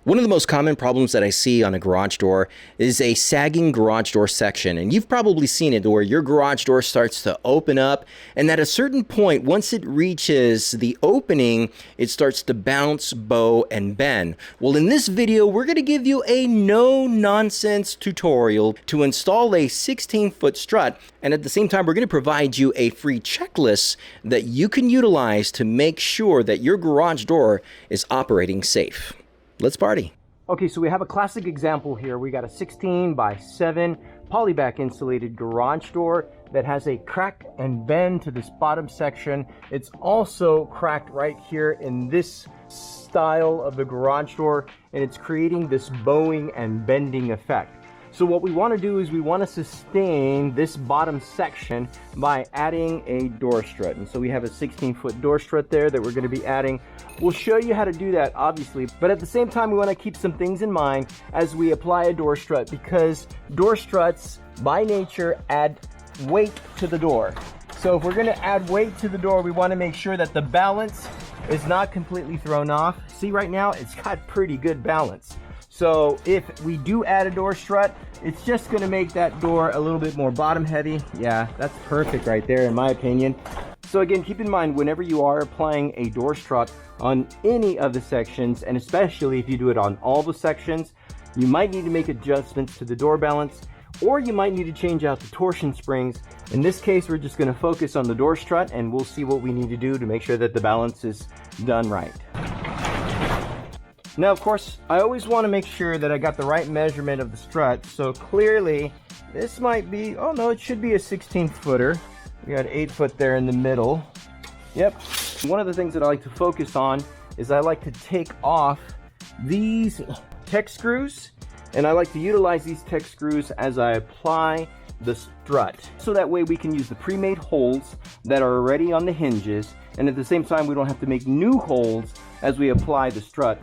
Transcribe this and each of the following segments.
One of the most common problems that I see on a garage door is a sagging garage door section. And you've probably seen it where your garage door starts to open up, and at a certain point, once it reaches the opening, it starts to bounce, bow, and bend. Well, in this video, we're going to give you a no-nonsense tutorial to install a 16-foot strut. And at the same time, we're going to provide you a free checklist that you can utilize to make sure that your garage door is operating safe. Let's party. Okay, so we have a classic example here. We got a 16 by 7 polyback insulated garage door that has a crack and bend to this bottom section. It's also cracked right here in this style of the garage door, and it's creating this bowing and bending effect. So what we want to do is we want to sustain this bottom section by adding a door strut. And so we have a 16-foot door strut there that we're going to be adding. We'll show you how to do that, obviously, but at the same time, we want to keep some things in mind as we apply a door strut, because door struts by nature add weight to the door. So if we're going to add weight to the door, we want to make sure that the balance is not completely thrown off. See, right now it's got pretty good balance. So if we do add a door strut, it's just going to make that door a little bit more bottom heavy. Yeah, that's perfect right there in my opinion. So again, keep in mind whenever you are applying a door strut on any of the sections, and especially if you do it on all the sections, you might need to make adjustments to the door balance, or you might need to change out the torsion springs. In this case, we're just going to focus on the door strut, and we'll see what we need to do to make sure that the balance is done right. Now, of course, I always want to make sure that I got the right measurement of the strut. So clearly, this might be, oh no, it should be a 16-footer. We got 8 foot there in the middle. Yep. One of the things that I like to focus on is I like to take off these tech screws, and I like to utilize these tech screws as I apply the strut. So that way we can use the pre-made holes that are already on the hinges, and at the same time, we don't have to make new holes as we apply the strut.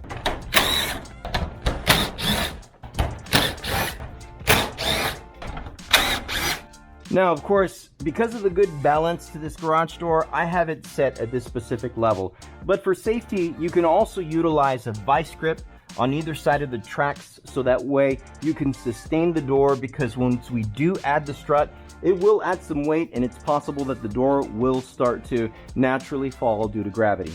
Now, of course, because of the good balance to this garage door, I have it set at this specific level. But for safety, you can also utilize a vice grip on either side of the tracks, so that way you can sustain the door, because once we do add the strut, it will add some weight, and it's possible that the door will start to naturally fall due to gravity.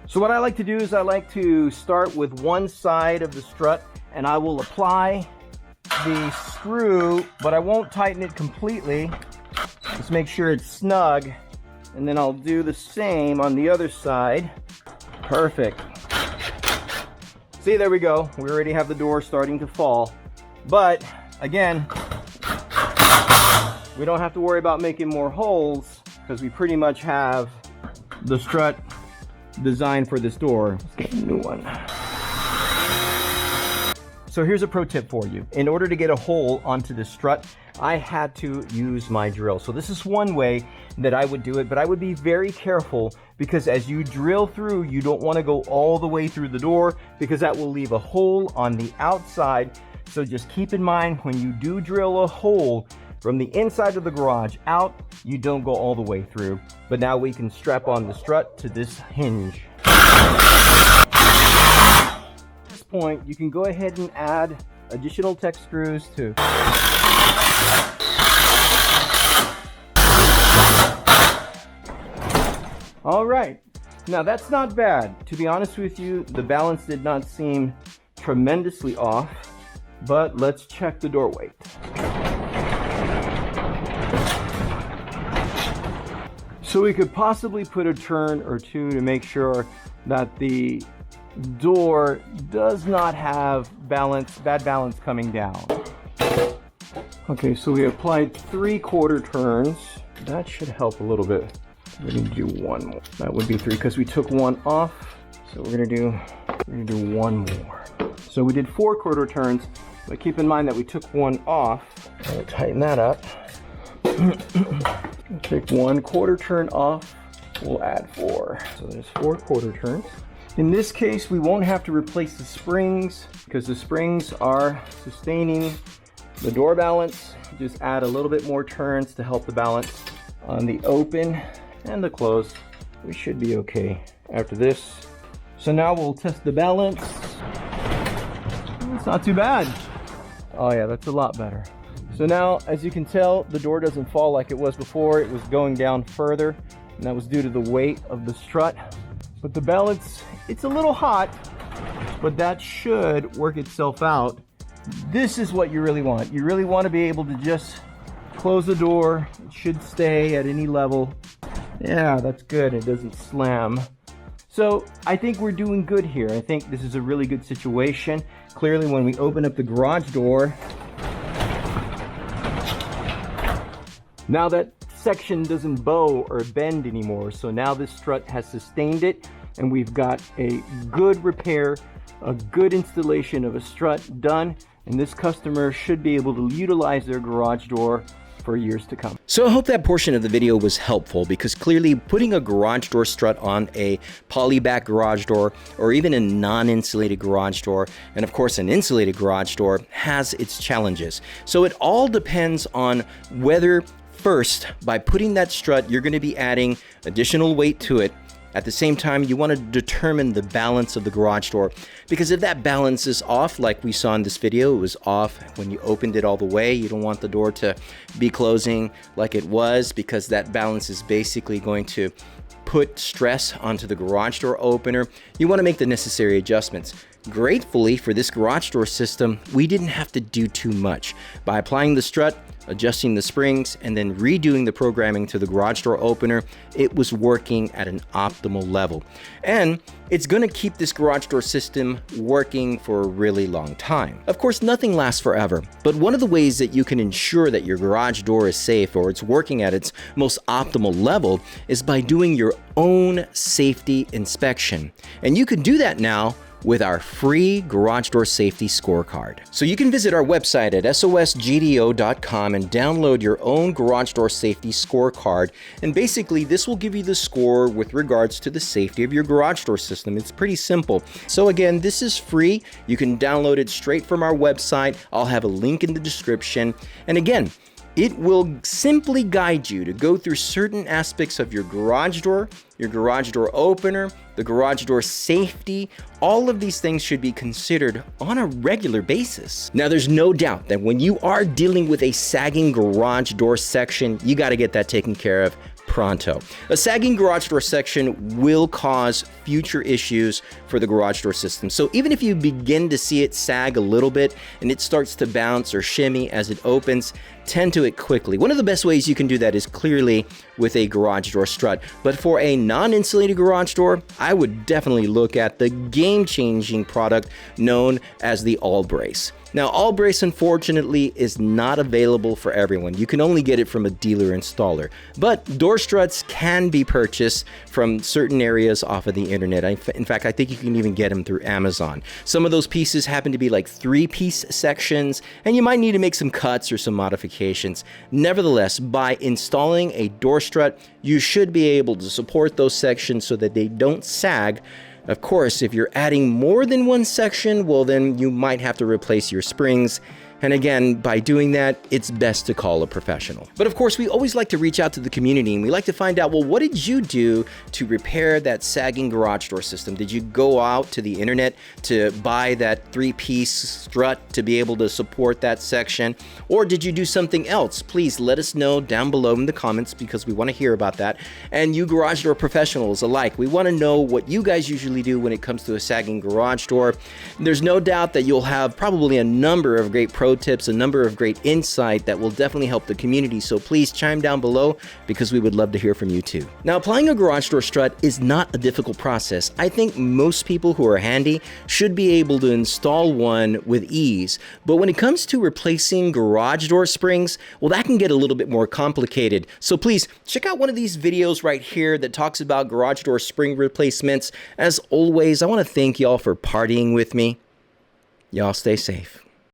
So what I like to do is I like to start with one side of the strut, and I will apply the screw, but I won't tighten it completely. Just make sure it's snug, and then I'll do the same on the other side. Perfect. See, there we go. We already have the door starting to fall. But again, we don't have to worry about making more holes, because we pretty much have the strut designed for this door. Let's get a new one. So here's a pro tip for you. In order to get a hole onto the strut, I had to use my drill. So this is one way that I would do it, but I would be very careful, because as you drill through, you don't want to go all the way through the door, because that will leave a hole on the outside. So just keep in mind, when you do drill a hole from the inside of the garage out, you don't go all the way through. But now we can strap on the strut to this hinge. Point, you can go ahead and add additional tech screws to all right. Now that's not bad. To be honest with you, the balance did not seem tremendously off, but let's check the door weight. So we could possibly put a turn or two to make sure that the door does not have bad balance coming down. Okay, so we applied 3/4 turns. That should help a little bit. We're gonna do one more. That would be 3, because we took one off. So we're gonna do one more. So we did 4/4 turns, but keep in mind that we took one off. I'll tighten that up. Take 1/4 turn off. We'll add 4. So there's 4/4 turns. In this case, we won't have to replace the springs, because the springs are sustaining the door balance. Just add a little bit more turns to help the balance on the open and the close. We should be okay. After this, So now we'll test the balance. It's not too bad. Oh yeah, that's a lot better. So now, as you can tell, the door doesn't fall like it was before. It was going down further, and that was due to the weight of the strut. But the balance, it's a little hot, but that should work itself out. This is what you really want. You really want to be able to just close the door. It should stay at any level. Yeah, that's good. It doesn't slam. So I think we're doing good here. I think this is a really good situation. Clearly, when we open up the garage door, now that section doesn't bow or bend anymore. So now this strut has sustained it, and we've got a good repair, a good installation of a strut done, and this customer should be able to utilize their garage door for years to come. So I hope that portion of the video was helpful, because clearly putting a garage door strut on a polyback garage door, or even a non-insulated garage door, and of course an insulated garage door, has its challenges. So it all depends on whether, first, by putting that strut, you're going to be adding additional weight to it. At the same time, you want to determine the balance of the garage door, because if that balance is off, like we saw in this video, it was off when you opened it all the way. You don't want the door to be closing like it was, because that balance is basically going to put stress onto the garage door opener. You want to make the necessary adjustments. Gratefully for this garage door system, we didn't have to do too much. By applying the strut, adjusting the springs, and then redoing the programming to the garage door opener, it was working at an optimal level. And it's going to keep this garage door system working for a really long time. Of course, nothing lasts forever, but one of the ways that you can ensure that your garage door is safe, or it's working at its most optimal level, is by doing your own safety inspection. And you can do that now with our free garage door safety scorecard. So you can visit our website at sosgdo.com and download your own garage door safety scorecard. And basically, this will give you the score with regards to the safety of your garage door system. It's pretty simple. So again, this is free. You can download it straight from our website. I'll have a link in the description. And again, it will simply guide you to go through certain aspects of your garage door opener, the garage door safety. All of these things should be considered on a regular basis. Now, there's no doubt that when you are dealing with a sagging garage door section, you got to get that taken care of pronto. A sagging garage door section will cause future issues for the garage door system. So even if you begin to see it sag a little bit and it starts to bounce or shimmy as it opens, tend to it quickly. One of the best ways you can do that is clearly with a garage door strut. But for a non-insulated garage door, I would definitely look at the game-changing product known as the All Brace. Now, All Brace, unfortunately, is not available for everyone. You can only get it from a dealer installer. But door struts can be purchased from certain areas off of the internet. In fact, I think you can even get them through Amazon. Some of those pieces happen to be like 3-piece sections, and you might need to make some cuts or some modifications. Nevertheless, by installing a door strut, you should be able to support those sections so that they don't sag. Of course, if you're adding more than one section, well, then you might have to replace your springs. And again, by doing that, it's best to call a professional. But of course, we always like to reach out to the community, and we like to find out, well, what did you do to repair that sagging garage door system? Did you go out to the internet to buy that 3-piece strut to be able to support that section? Or did you do something else? Please let us know down below in the comments, because we want to hear about that. And you garage door professionals alike, we want to know what you guys usually do when it comes to a sagging garage door. There's no doubt that you'll have probably a number of great pro tips, a number of great insight that will definitely help the community. So please chime down below, because we would love to hear from you too. Now, applying a garage door strut is not a difficult process. I think most people who are handy should be able to install one with ease. But when it comes to replacing garage door springs, well, that can get a little bit more complicated. So please check out one of these videos right here that talks about garage door spring replacements. As always, I want to thank y'all for partying with me. Y'all stay safe.